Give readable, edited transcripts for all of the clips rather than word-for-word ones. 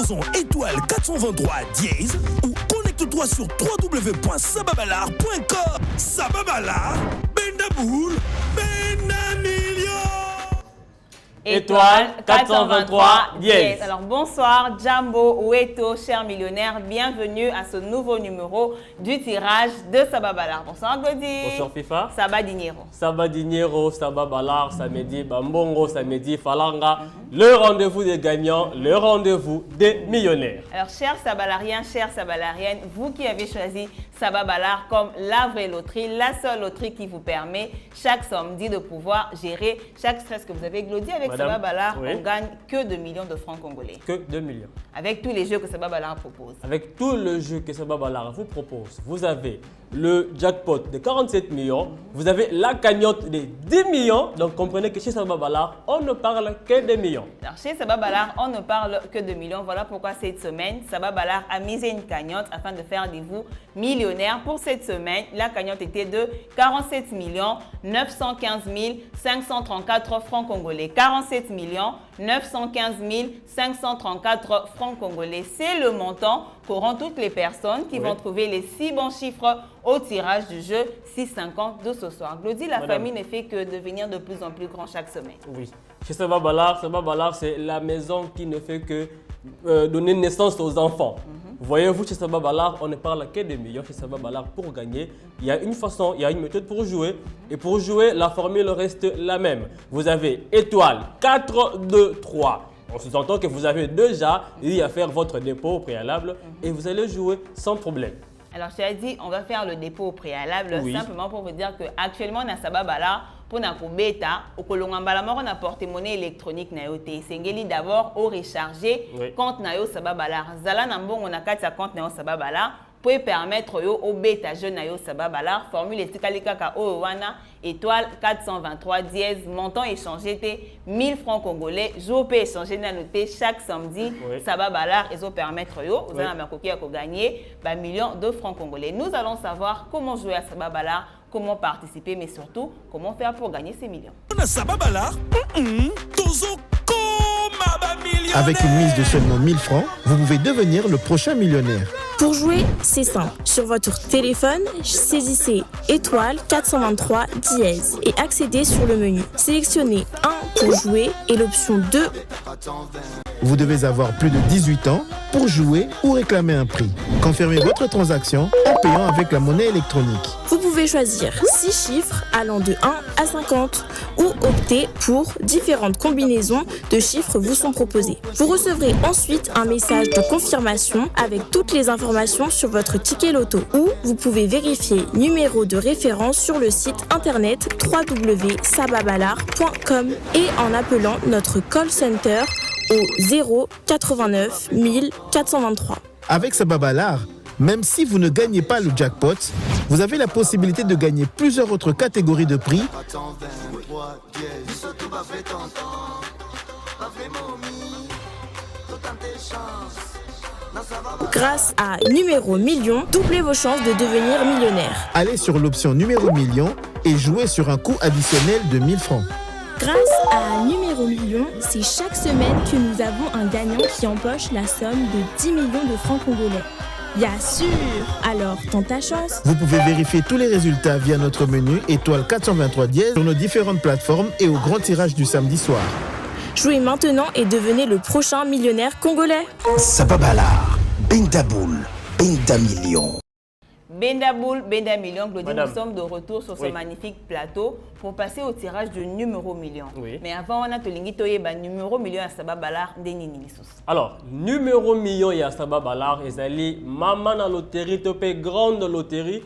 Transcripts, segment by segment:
composant étoile 423 dièse ou connecte-toi sur www.sababalar.com. Sababalar, Bendaboul, Benamillion. Étoile 423 dièse. Alors bonsoir Jambo Weto, chers millionnaires, bienvenue à ce nouveau numéro du tirage de Sababalar. Bonsoir Godi. Bonsoir FIFA. Saba Dinero. Saba Dinero, Sababalar, samedi Bambongo, samedi Falanga. Le rendez-vous des gagnants, le rendez-vous des millionnaires. Alors chers Sabalariens, chères Sabalariennes, vous qui avez choisi Sababalar comme la vraie loterie, la seule loterie qui vous permet chaque samedi de pouvoir gérer chaque stress que vous avez. Glody, avec Sababalar, oui, on gagne que 2 millions de francs congolais. Que 2 millions. Avec tous les jeux que Sababalar propose. Avec tout le jeu que Sababalar vous propose, vous avez le jackpot de 47 millions, vous avez la cagnotte de 10 millions. Donc comprenez que chez Sababalar, on ne parle que des millions. Alors chez Sababalar, on ne parle que de millions. Voilà pourquoi cette semaine, Sababalar a misé une cagnotte afin de faire de vous millionnaires. Pour cette semaine, la cagnotte était de 47 915 534 francs congolais. 47 915 534 francs congolais. C'est le montant qu'auront toutes les personnes qui vont trouver les 6 bons chiffres au tirage du jeu 650 de ce soir. Glody, la famille ne fait que devenir de plus en plus grand chaque semaine. Oui. Chez Sababalar, c'est la maison qui ne fait que donner naissance aux enfants. Voyez-vous, chez Sababalar, on ne parle que de millions. Chez Sababalar, pour gagner, il y a une façon, il y a une méthode pour jouer. Et pour jouer, la formule reste la même. Vous avez étoile 4, 2, 3. On sous-entend que vous avez déjà eu à faire votre dépôt au préalable et vous allez jouer sans problème. Alors, je t'ai dit, on va faire le dépôt au préalable, simplement pour vous dire qu'actuellement, dans Sababalar, pour na bêta, au kolongambala on a porte-monnaie électronique na yote. Sengeli d'abord au recharger compte na yo Sababalar. Zala nambo on a 4 compte na yo Sababalar pour permettre yo au bêta jeune na yo Sababalar. Formule etikali kaka o wana étoile 423 dièse, montant échangé té 1000 francs congolais. Jour peut échanger na noté chaque samedi Sababalar et zo permettre yo vous allez makoki à gagner ba millions de francs congolais. Nous allons savoir comment jouer à Sababalar, comment participer, mais surtout, comment faire pour gagner ces millions. Avec une mise de seulement 1000 francs, vous pouvez devenir le prochain millionnaire. Pour jouer, c'est simple. Sur votre téléphone, saisissez étoile 423 dièse et accédez sur le menu. Sélectionnez 1 pour jouer et l'option 2. Vous devez avoir plus de 18 ans pour jouer ou réclamer un prix. Confirmez votre transaction en payant avec la monnaie électronique. Vous pouvez choisir 6 chiffres allant de 1 à 50 ou opter pour différentes combinaisons de chiffres vous sont proposées. Vous recevrez ensuite un message de confirmation avec toutes les informations sur votre ticket loto ou vous pouvez vérifier numéro de référence sur le site internet www.sababalar.com et en appelant notre call center au 0 89 423. Avec Sababalar, même si vous ne gagnez pas le jackpot, vous avez la possibilité de gagner plusieurs autres catégories de prix. Grâce à Numéro Million, doublez vos chances de devenir millionnaire. Allez sur l'option Numéro Million et jouez sur un coût additionnel de 1000 francs. Grâce à Numéro Million, c'est chaque semaine que nous avons un gagnant qui empoche la somme de 10 millions de francs congolais. Bien sûr! Alors, tente ta chance. Vous pouvez vérifier tous les résultats via notre menu étoile 423 dièse sur nos différentes plateformes et au grand tirage du samedi soir. Jouez maintenant et devenez le prochain millionnaire congolais. Sababalar, Bendaboul, Bendamillion. Bendaboul, Bendamillion, Glody, nous sommes de retour sur ce magnifique plateau pour passer au tirage du numéro million. Mais avant, on a numéro million à Sababalar, alors, numéro million à Sababalar, ezali maman na loterie, topé grande loterie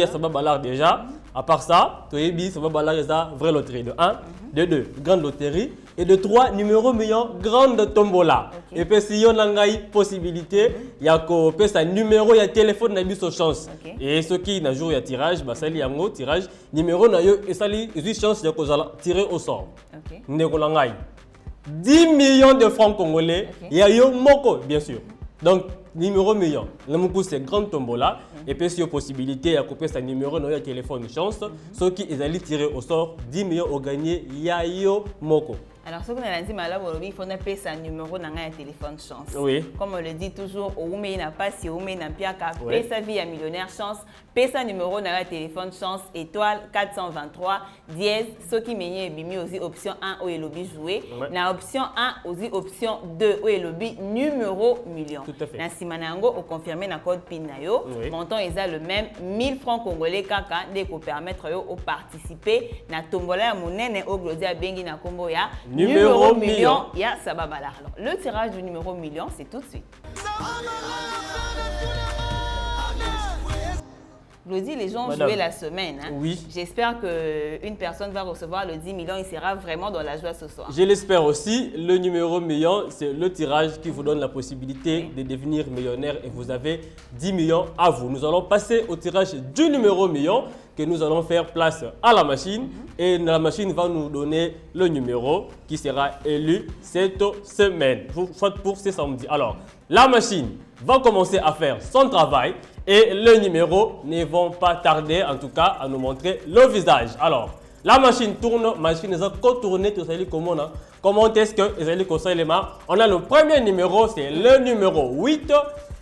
à Sababalar déjà. À part ça, Sababalar est la vraie loterie de 1, de 2, grande loterie. Et de 3, numéro million, grande tombola. Et puis si on a une possibilité, il y a un numéro, il y a un téléphone, il y a une chance. Et ce qui n'a jour, il y a tirage, bah, ça il y a un tirage. Numéro, et ça il y a une chance, il y a tirer au sort. 10 millions de francs congolais, il y a un moko, bien sûr. Donc, numéro million. Le moko, c'est grande tombola. Et puis, si il y a possibilité, il y a copier ce numéro, il y a un téléphone, une chance. Ceux qui allaient tirer au sort, 10 millions au gagné, il y a un moko. Alors, ce qu'on a dit, il faut appeler sa numéro dans un téléphone chance. Oui. Comme on le dit toujours, au Oumé n'a pas si Oumé n'a pas qu'à payer sa vie à millionnaire chance, paye sa numéro dans un téléphone chance, étoile 423, dièse, ce qui m'a mis aussi option 1 où il lobby jouer, na option 1 aussi option 2 où il lobby numéro million. Tout à fait. Na simanango au confirmé na code PIN na yo, montant est le même 1000 francs congolais kaka de ko permettre yo au participer na tombola ya monene au Glodia Bengi na kombo ya numéro million, il y a Sababala. Alors, le tirage du numéro million, c'est tout de suite. Glody, les gens ont joué la semaine. Hein? Oui. J'espère qu'une personne va recevoir le 10 millions. Il sera vraiment dans la joie ce soir. Je l'espère aussi. Le numéro million, c'est le tirage qui vous donne la possibilité de devenir millionnaire et vous avez 10 millions à vous. Nous allons passer au tirage du numéro million que nous allons faire place à la machine et la machine va nous donner le numéro qui sera élu cette semaine, soit pour ce samedi. Alors, la machine va commencer à faire son travail et les numéros ne vont pas tarder en tout cas à nous montrer le visage. Alors, la machine tourne, machine va tourner tout ça comment est-ce que on a le premier numéro, c'est le numéro 8.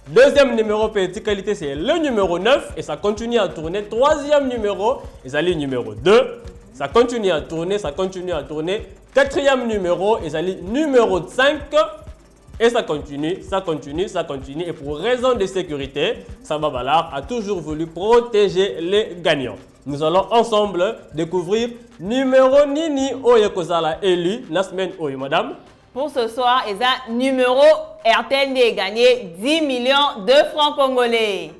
Deuxième numéro, petite qualité, c'est le numéro 9 et ça continue à tourner. Troisième numéro, le numéro 2. Ça continue à tourner, ça continue à tourner. Quatrième numéro, le numéro 5. Et ça continue, ça continue, ça continue. Et pour raison de sécurité, Sababala a toujours voulu protéger les gagnants. Nous allons ensemble découvrir numéro Nini Oyekozala élu la semaine Oye, madame. Pour ce soir, il y a numéro RTND gagné 10 millions de francs congolais.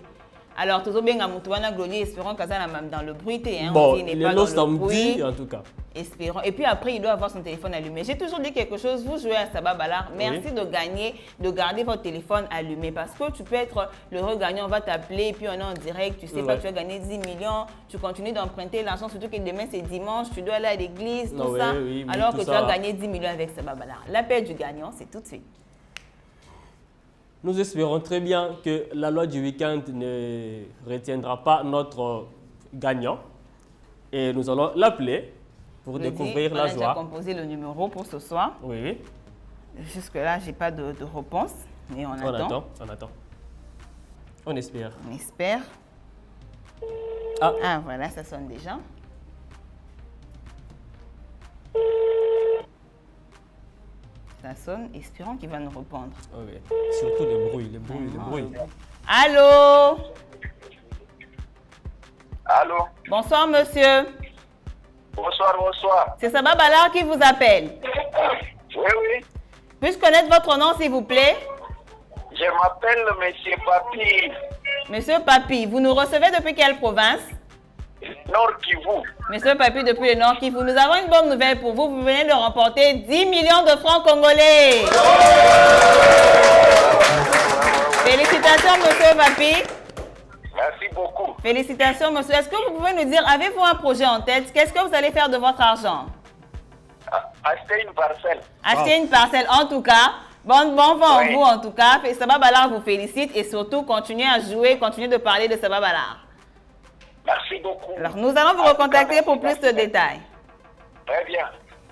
Alors, toujours bien à Moutouana Glody, espérons que ça même dans le bruit. Hein, bon, il n'est pas dans le bruit. En tout cas. Espérons. Et puis après, il doit avoir son téléphone allumé. J'ai toujours dit quelque chose, vous jouez à Sababala, merci de gagner, de garder votre téléphone allumé. Parce que tu peux être l'heureux gagnant, on va t'appeler, et puis on est en direct, tu sais pas que tu as gagné 10 millions, tu continues d'emprunter l'argent, surtout que demain c'est dimanche, tu dois aller à l'église, tout ça, alors que tu as gagné 10 millions avec Sababala. L'appel du gagnant, c'est tout de suite. Nous espérons très bien que la loi du week-end ne retiendra pas notre gagnant. Et nous allons l'appeler pour découvrir la joie. On a déjà composé le numéro pour ce soir. Oui. Jusque-là, je n'ai pas de réponse. Mais on attend. On attend. On espère. On espère. Ah, voilà, ça sonne déjà. Ça sonne, espérons qu'il va nous répondre. Oui, surtout les bruits. Allô? Allô? Bonsoir, monsieur. Bonsoir. C'est Sababala qui vous appelle. Oui. Puis-je connaître votre nom, s'il vous plaît? Je m'appelle Monsieur Papi. Monsieur Papi, vous nous recevez depuis quelle province? Nord Kivu. Monsieur Papi, depuis le Nord Kivu, nous avons une bonne nouvelle pour vous. Vous venez de remporter 10 millions de francs congolais. Félicitations, monsieur Papi. Merci beaucoup. Félicitations, monsieur. Est-ce que vous pouvez nous dire, avez-vous un projet en tête? Qu'est-ce que vous allez faire de votre argent? Acheter une parcelle. Acheter une parcelle, en tout cas. Bon vent vous, en tout cas. Sababala vous félicite et surtout, continuez à jouer, continuez de parler de Sababala. Merci beaucoup. Alors, nous allons vous recontacter pour plus de détails. Très bien.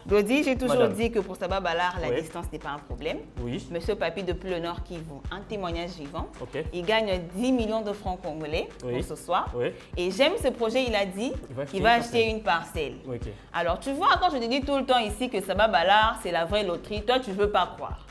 Glody, j'ai toujours dit que pour Sababala, la distance n'est pas un problème. Oui. Monsieur Papi, depuis le Nord Kivu, un témoignage vivant. Okay. Il gagne 10 millions de francs congolais pour ce soir. Oui. Et j'aime ce projet, il a dit qu'il va acheter une parcelle. Okay. Alors, tu vois, quand je te dis tout le temps ici que Sababala, c'est la vraie loterie, toi, tu ne veux pas croire.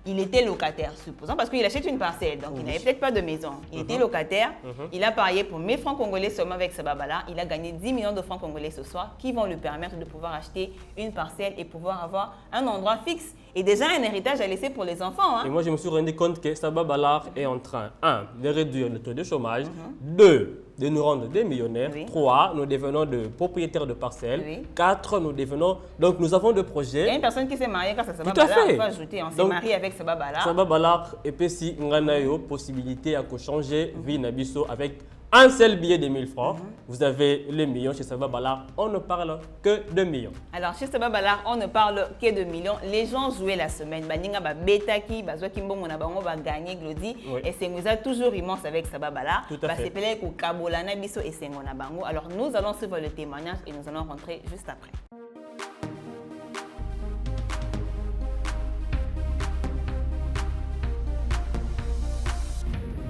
Il était locataire, supposons, parce qu'il achète une parcelle, donc il n'avait peut-être pas de maison. Il était locataire, il a parié pour 1000 francs congolais seulement avec Sababala. Il a gagné 10 millions de francs congolais ce soir qui vont lui permettre de pouvoir acheter une parcelle et pouvoir avoir un endroit fixe. Et déjà un héritage à laisser pour les enfants. Hein. Et moi, je me suis rendu compte que Sababala est en train, 1, de réduire le taux de chômage, 2, de nous rendre des millionnaires, 3, nous devenons de propriétaires de parcelles, 4, nous devenons... Donc, nous avons des projets. Il y a une personne qui s'est mariée grâce à Sababala. Tout à fait. On peut ajouter, on s'est marié avec Sababala. Sababala, et puis si on a une possibilité à changer vie Nabiso avec un seul billet de 1000 francs, vous avez les millions chez Sababala, on ne parle que de millions. Alors chez Sababala, on ne parle que de millions. Les gens jouaient la semaine. Baninga ba betaki, ba zwa kimbo mona bango ba gagner Glody. Et c'est nous a toujours immense avec Sababala. Tout à fait. C'est pelé ko kabola na biso et c'est ngona bango. Alors nous allons suivre le témoignage et nous allons rentrer juste après.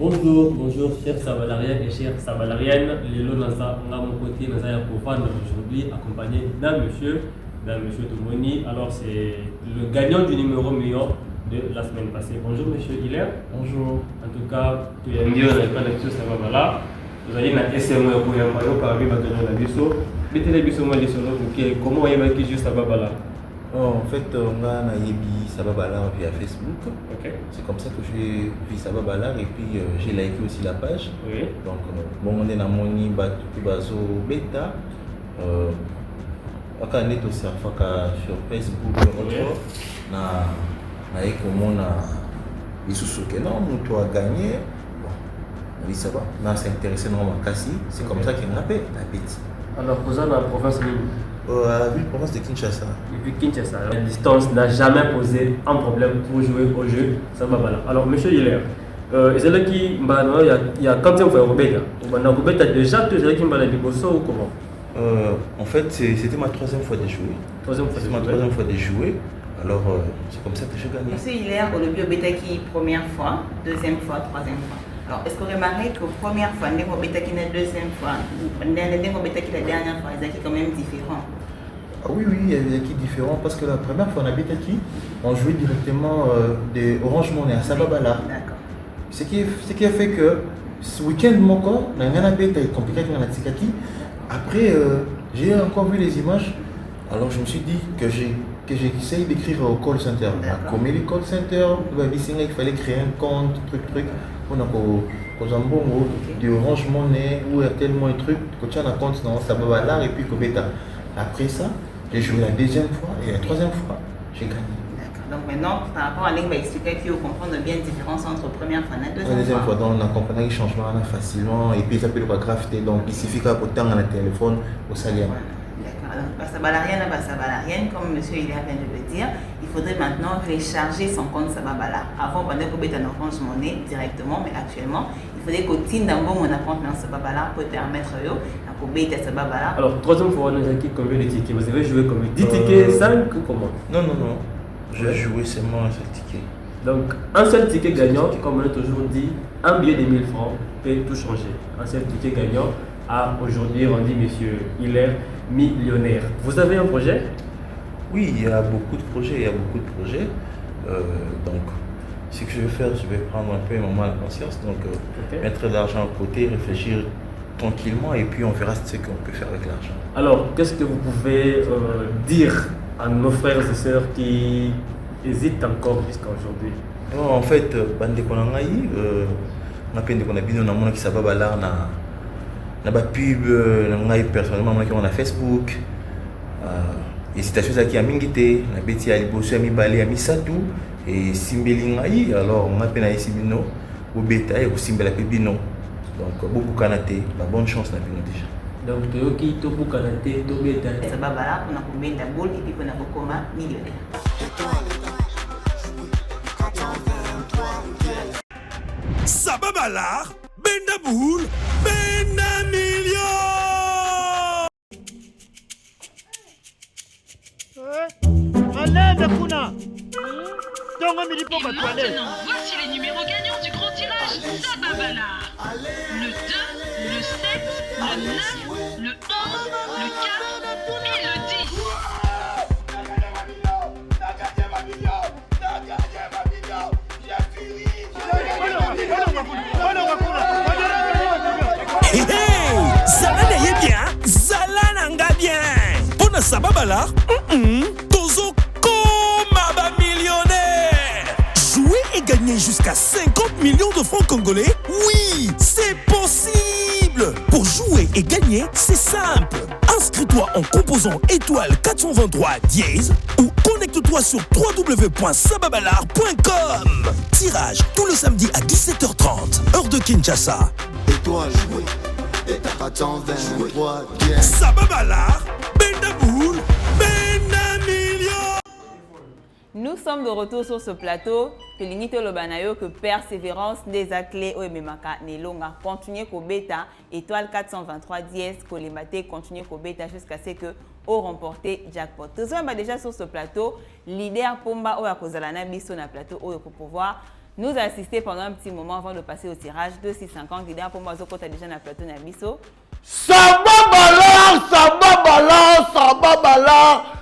Bonjour, bonjour, chers Sabalariens et chères Sabalariennes. Lélo Naza, mon côté, Naza Yakovan, aujourd'hui accompagné d'un monsieur Tomoni. Alors, c'est le gagnant du numéro million de la semaine passée. Bonjour, monsieur Hilaire. Bonjour. En tout cas, tu es mieux dans le connexion Sababala. Vous allez dans SMO pour y avoir parmi les gagnants de la BISO. Mettez les BISO, moi, les solos, comment il y a qui juste Sababala? En fait, on a Yebi Sababalar via Facebook. Ok. C'est comme ça que j'ai vu Sababalar et puis j'ai liké aussi la page. Oui. Donc, bon, on est dans mon Bazo Beta. On est aussi sur Facebook. On a eu non, nous avons gagné. Bon, oui, ça va. On s'est intéressé à Kassi. C'est comme ça qu'on appelle la bête. Alors, vous êtes dans la province de la ville province de Kinshasa. Depuis Kinshasa, la distance n'a jamais posé un problème pour jouer au jeu Sababala. Alors, monsieur Hilaire, c'est là qui il y a quand même fait Robeta. Robeta déjà, tu es qui m'a dit ou comment? En fait, c'était ma troisième fois de jouer. Troisième fois de jouer. Alors, c'est comme ça que j'ai gagné. Monsieur Hilaire, au début, Robeta qui première fois, deuxième fois, troisième fois. Alors, est-ce que vous remarquez que la première fois, Robeta qui est la deuxième fois, Robeta qui est la dernière fois, c'est quand même différent? Ah oui, il y a des équipes différents parce que la première fois on a Betaki, on jouait directement de Orange Money à Sababala. D'accord. Ce qui a fait que ce week-end, on a un bêta compliqué avec la Tsikaki. Après, j'ai encore vu les images, alors je me suis dit que j'essaye d'écrire au call center. Comme les call center, il fallait créer un compte, truc. On a de Orange Money ou tellement un truc, que tu as un compte dans Sababala et puis Kobeta. Après ça, j'ai joué la deuxième fois et la troisième fois, j'ai gagné. D'accord. Donc maintenant, par rapport à l'Ing va expliquer qu'il faut comprendre bien la différence entre première fois et deuxième fois. Donc on a compris les changements facilement et puis ça peut le grafter. Donc il suffit qu'à autant dans le téléphone au salaire. D'accord. Alors, Sabalarienne, comme M. Hilaire vient de le dire, il faudrait maintenant recharger son compte Sababala. Avant, pendant qu'on mettait un Orange Money directement, mais actuellement, il faudrait qu'au team d'un bon mon compte dans Sababala pour permettre à Sababala. Alors, troisième fois, on a acquis combien de tickets? Vous avez joué combien? 10 tickets, 5 ou comment? Non. J'ai joué seulement un seul ticket. Donc, un seul ticket gagnant, comme on a toujours dit, un billet de 1000 francs peut tout changer. Un seul ticket gagnant a aujourd'hui rendu M. Hilaire millionnaire. Vous avez un projet? Oui, il y a beaucoup de projets. Donc, ce que je vais faire, je vais prendre un peu un moment de conscience. Donc, mettre de l'argent à côté, réfléchir tranquillement et puis on verra ce qu'on peut faire avec l'argent. Alors, qu'est-ce que vous pouvez dire à nos frères et sœurs qui hésitent encore jusqu'à aujourd'hui? En fait, bande konangai, on a peine de konabino na mona qui Sababala na ba pub ngai personnellement moi qui on a Facebook. Et citation ça qui a mingité, na beti ali bosso mi balé mi satu et simbeli ngai alors on a peine à isibino ou beta et simbela pebino. Donc, beaucoup kanaté, la bonne chance n'a plus déjà. Donc, tu as qui tout beaucoup kanaté, tout bêta. Sababala, on a combien de boules et puis on a beaucoup de millionnaire. Sababala, Bendaboul, Benamilio. Allez, Kuna. Maintenant, voici les numéros gagnants du grand tirage Sababala. Le 2, le 7, le 9, le 11, le 4 et le 10. Hey, Zalana est bien, Zalana nga bien. Pour na Sababala, Tozo Koma millionnaire. Jouer et gagner jusqu'à 50 millions de francs congolais? Oui, c'est possible. Pour jouer et gagner, c'est simple. Inscris-toi en composant étoile 423 dièse ou connecte-toi sur www.sababalar.com. Tirage tout le samedi à 17h30, heure de Kinshasa. Étoile jouée, état 423 dièse. Sababalar, Bendaboul, Benamilio. Nous sommes de retour sur ce plateau. Que l'unité Lobanayo, que persévérance des clés au Memaka Nelonga continue qu'au bêta, étoile 423 dièse, Kolemate continue qu'au bêta jusqu'à ce que au remporté jackpot. Tout ça, déjà sur ce plateau, leader Pomba ou Akozalana Bisso na plateau pour pouvoir nous assister pendant un petit moment avant de passer au tirage. 2650, l'idée pour moi, tu as déjà dans le plateau Nabiso. Sababala,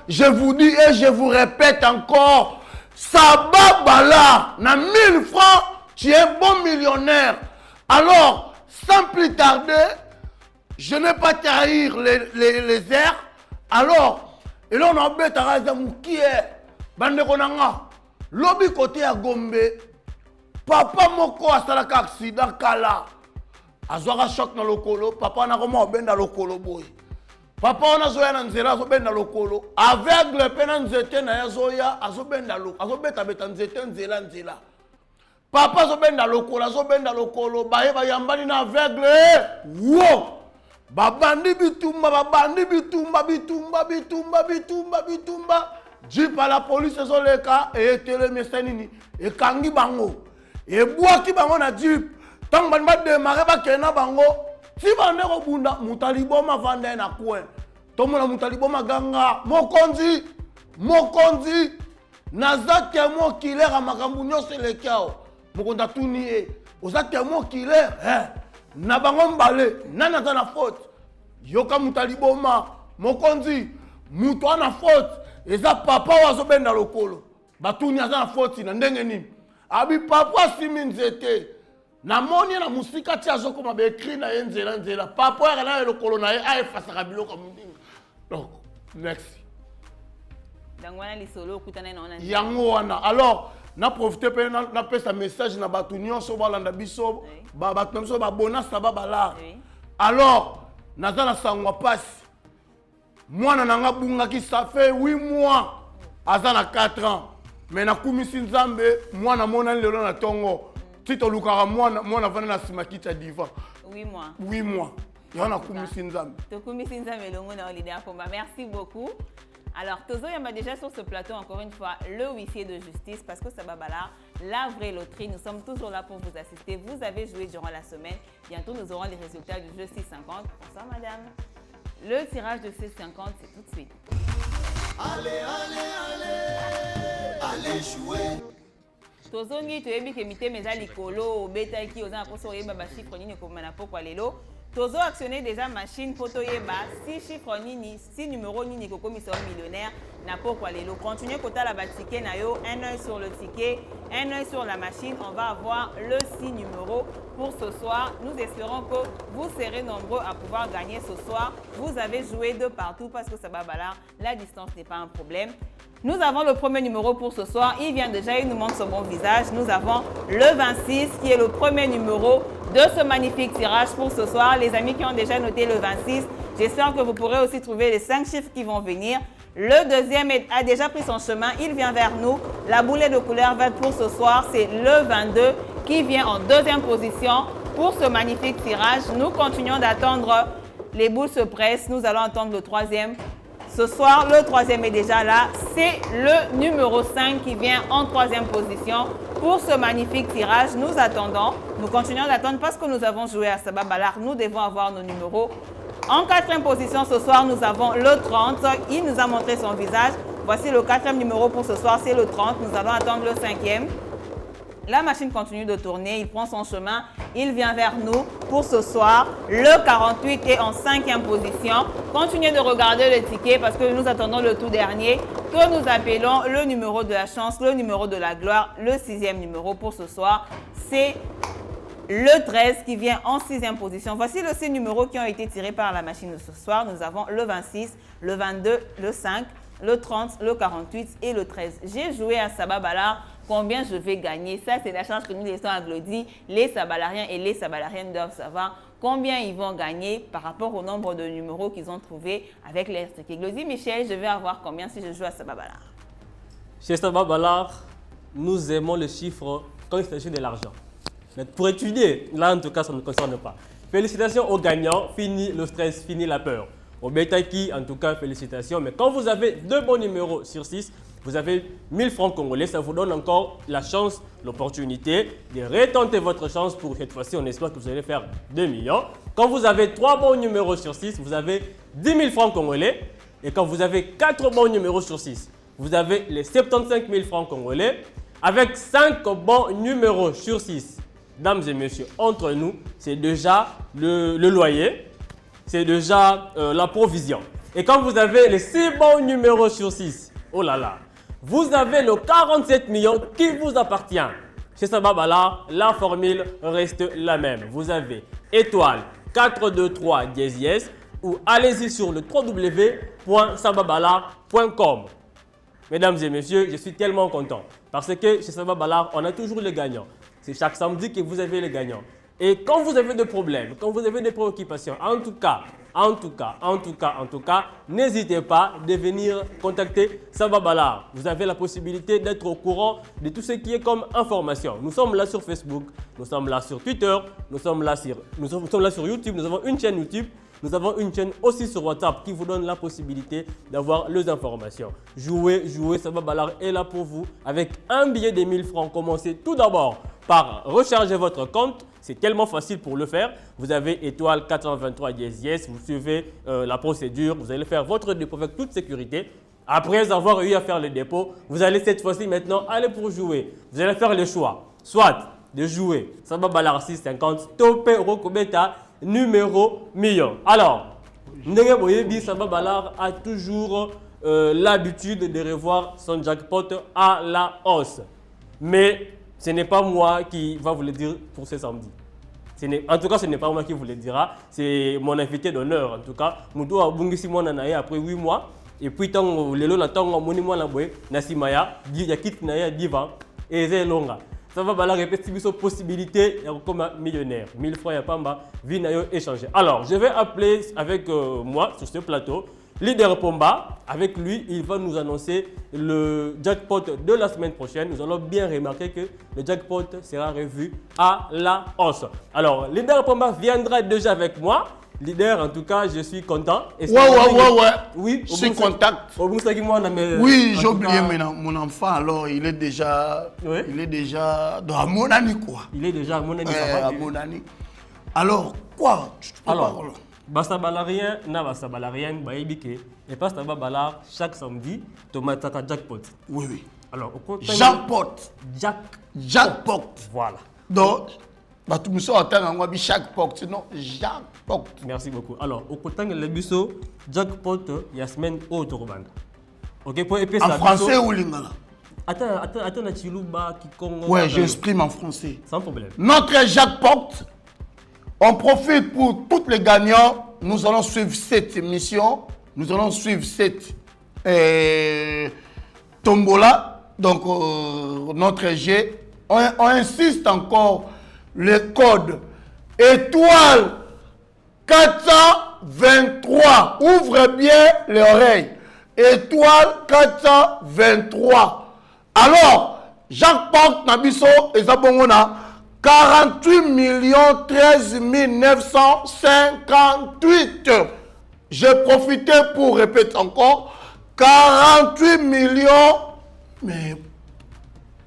je vous dis et je vous répète encore, Sababala, na 1000 francs, tu es un bon millionnaire. Alors, sans plus tarder, je n'ai pas trahir les airs. Alors, et là on a bête à qui est bande konanga, lobby côté à Gombe, papa moko a salaka accident kala. Azwaka choc na lokolo, papa na koma obenda lokolo boy. Papa on a zoya na nzela azobenda lokolo, aveugle pe na nzete na yazoya azobenda lokolo, azobeta beta nzete nzela. Papa azobenda lokolo, baye bayambani na aveugle. Wo! Babandi bitumba. Jeep à la police ezoleka et telemese nini et kangi bango. Et boaki bango na jeep. Tant que je démarre, je bango. Si je bunda, mutalibo ma vende na coin. Tomo na mutalibo ma ganga. Mokonzi. Naza témoin killer à makambu nyose le kao. Mokonda tunié. Oza témoin killer. Na bango mbale. Nana za na faute. Yoka mutalibo ma. Mokonzi. Muto na faute. Eza papa wazo benda lokolo. Batuni aza na faute na ndenge nini. Abi papa siminzete. Na moni na musika ti azoko ma bekri na nzela papa ya na lokolo na ye a efasa biloko mundinga. Donc next dangwana lisolo kutana na ona yango wana. Alors na profiter pe na pesa message na batu nyonso balanda biso ba batu biso ba bona Sababala. Alors naza na sangwa pasi mwana nanga bunga ki ça fait 8 mois azana 4 ans mais na kumisi nzambe mwana mona lelo na tongo. Si tu as moi, venu à Simakita Diva. 8 mois. 8 mois. Il y en a Koumisi Nzambe. Merci beaucoup. Alors, Tozo Yamba déjà sur ce plateau, encore une fois, le huissier de justice, parce que Sababala, la vraie loterie, nous sommes toujours là pour vous assister. Vous avez joué durant la semaine. Bientôt, nous aurons les résultats du jeu 650. Bonsoir, madame. Le tirage de 650, c'est tout de suite. Allez jouer. Tozongi toyebi ke mite meza likolo obeta ki oza poso yeba ba chiffre nini ko mana pokwa lelo tozo actionner déjà machine poto yeba 6 chiffres nini 6 numéros nini ko komisa millionnaire na pokwa lelo continuez kota la ticket na yo un œil sur le ticket un œil sur la machine on va avoir le 6 numéros pour ce soir. Nous espérons que vous serez nombreux à pouvoir gagner ce soir. Vous avez joué de partout parce que Sababala, la distance n'est pas un problème. Nous avons le premier numéro pour ce soir. Il vient déjà, il nous montre son bon visage. Nous avons le 26 qui est le premier numéro de ce magnifique tirage pour ce soir. Les amis qui ont déjà noté le 26, j'espère que vous pourrez aussi trouver les 5 chiffres qui vont venir. Le deuxième a déjà pris son chemin. Il vient vers nous. La boulette de couleur verte pour ce soir, c'est le 22 qui vient en deuxième position pour ce magnifique tirage. Nous continuons d'attendre. Les boules se pressent. Nous allons attendre le troisième. Ce soir, le troisième est déjà là. C'est le numéro 5 qui vient en troisième position pour ce magnifique tirage. Nous attendons. Nous continuons d'attendre parce que nous avons joué à Sababala. Nous devons avoir nos numéros. En quatrième position, ce soir, nous avons le 30. Il nous a montré son visage. Voici le quatrième numéro pour ce soir, c'est le 30. Nous allons attendre le cinquième. La machine continue de tourner, il prend son chemin, il vient vers nous pour ce soir. Le 48 est en cinquième position. Continuez de regarder le ticket parce que nous attendons le tout dernier que nous appelons le numéro de la chance, le numéro de la gloire. Le sixième numéro pour ce soir, c'est le 13 qui vient en sixième position. Voici les 6 numéros qui ont été tirés par la machine de ce soir. Nous avons le 26, le 22, le 5, le 30, le 48 et le 13. J'ai joué à Sababala. Combien je vais gagner? Ça, c'est la chance que nous laissons à Glody. Les Sabalariens et les Sabalariennes doivent savoir combien ils vont gagner par rapport au nombre de numéros qu'ils ont trouvés avec les RTK. Glody, Michel, je vais avoir combien si je joue à Sababala? Chez Sababala, nous aimons le chiffre quand il s'agit de l'argent. Mais pour étudier, là en tout cas, ça ne nous concerne pas. Félicitations aux gagnants, fini le stress, fini la peur. Au Betaki, en tout cas, félicitations. Mais quand vous avez 2 bons numéros sur 6, vous avez 1000 francs congolais, ça vous donne encore la chance, l'opportunité de retenter votre chance pour cette fois-ci. On espère que vous allez faire 2 millions. Quand vous avez 3 bons numéros sur 6, vous avez 10 000 francs congolais. Et quand vous avez 4 bons numéros sur 6, vous avez les 75 000 francs congolais. avec 5 bons numéros sur 6, dames et messieurs, entre nous, c'est déjà le loyer, c'est déjà la provision. Et quand vous avez les 6 bons numéros sur 6, oh là là, vous avez le 47 millions qui vous appartient. Chez Sababala, la formule reste la même. Vous avez étoile 423 dièse ou allez-y sur le www.sababala.com. Mesdames et messieurs, je suis tellement content parce que chez Sababala, on a toujours les gagnants. C'est chaque samedi que vous avez les gagnants. Et quand vous avez des problèmes, quand vous avez des préoccupations, en tout cas, n'hésitez pas de venir contacter Sababala. Vous avez la possibilité d'être au courant de tout ce qui est comme information. Nous sommes là sur Facebook, nous sommes là sur Twitter, nous sommes là sur YouTube, nous avons une chaîne YouTube. Nous avons une chaîne aussi sur WhatsApp qui vous donne la possibilité d'avoir les informations. Jouez, Sababala est là pour vous avec un billet de 1000 francs. Commencez tout d'abord par recharger votre compte. C'est tellement facile pour le faire. Vous avez étoile 423 dièse, vous suivez la procédure, vous allez faire votre dépôt avec toute sécurité. Après avoir eu à faire le dépôt, vous allez cette fois-ci maintenant aller pour jouer. Vous allez faire le choix, soit de jouer Sababala 650, Topé Rokobeta, numéro million. Alors, Ndenge Boyebi Sababala a toujours l'habitude de revoir son jackpot à la hausse. Mais ce n'est pas moi qui va vous le dire pour ce samedi. En tout cas, ce n'est pas moi qui vous le dira. C'est mon invité d'honneur. En tout cas, Moutou a bungisi mon anaye après 8 mois. Et puis, tant lelo na tango moni mo na boy na simaya, ya kit na ya divan et c'est longa. Ça va balayer petite possibilité comme millionnaire. 1000 francs ya pamba, vie na yo échanger. Alors, je vais appeler avec moi sur ce plateau Leader Pomba. Avec lui, il va nous annoncer le jackpot de la semaine prochaine. Nous allons bien remarquer que le jackpot sera revu à la hausse. Alors, Leader Pomba viendra déjà avec moi. Leader, en tout cas, je suis content. Ouais. Oui, je suis content. Oui, j'ai oublié mon enfant, alors il est déjà, dans Monani, quoi. Il est déjà à Monani. À Monani. Alors, quoi? Tu te prépares alors? Basabalarien, na basabalarien, baibike. Et pas Sababala, chaque samedi, tomataka jackpot. Oui. Alors, au compte. Jackpot. Voilà. Donc, tout le monde a chaque porte, sinon jackpot. Merci beaucoup. Alors, au côté de l'ébisso, jackpot, il y a semaine autre. Ok, pour épaissir. En français ou lingala? Attends, la chilouba qui congo. Ouais, j'exprime en français. Sans problème. Notre jackpot, on profite pour tous les gagnants. Nous allons suivre cette émission. Nous allons suivre cette tombola. Donc, notre G. On insiste encore. Le code étoile 423. Ouvrez bien les oreilles. Étoile 423. Alors, jackpot Nabiso et Zabongona 48 13 958. J'ai profité pour répéter encore 48 millions. Mais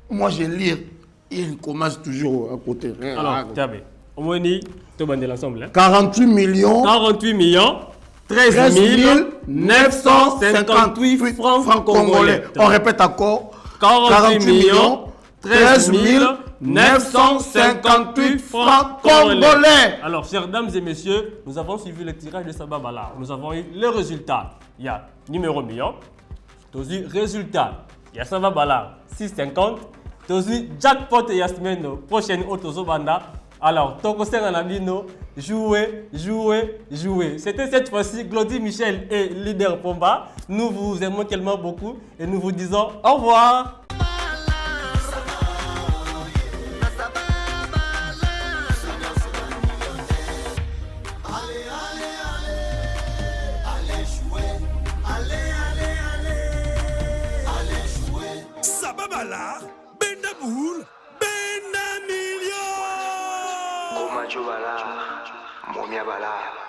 moi, je lis. Il commence toujours à côté. Alors, Tiabé, au moins, tu vas l'ensemble. 48 millions. 13 958 francs congolais. On répète encore. 48 millions. 13 958 francs congolais. Alors, chères dames et messieurs, nous avons suivi le tirage de Sababala. Nous avons eu le résultat. Il y a numéro million. Aussi, résultat. Il y a Sababala 650. Aussi, jackpot et la semaine prochaine au Tozobanda. Alors, Toko Senganabino, jouez. C'était cette fois-ci Glody Michel et Leader Pomba. Nous vous aimons tellement beaucoup et nous vous disons au revoir. Sababala, Benda Boule, Benda Million. Momia Bala.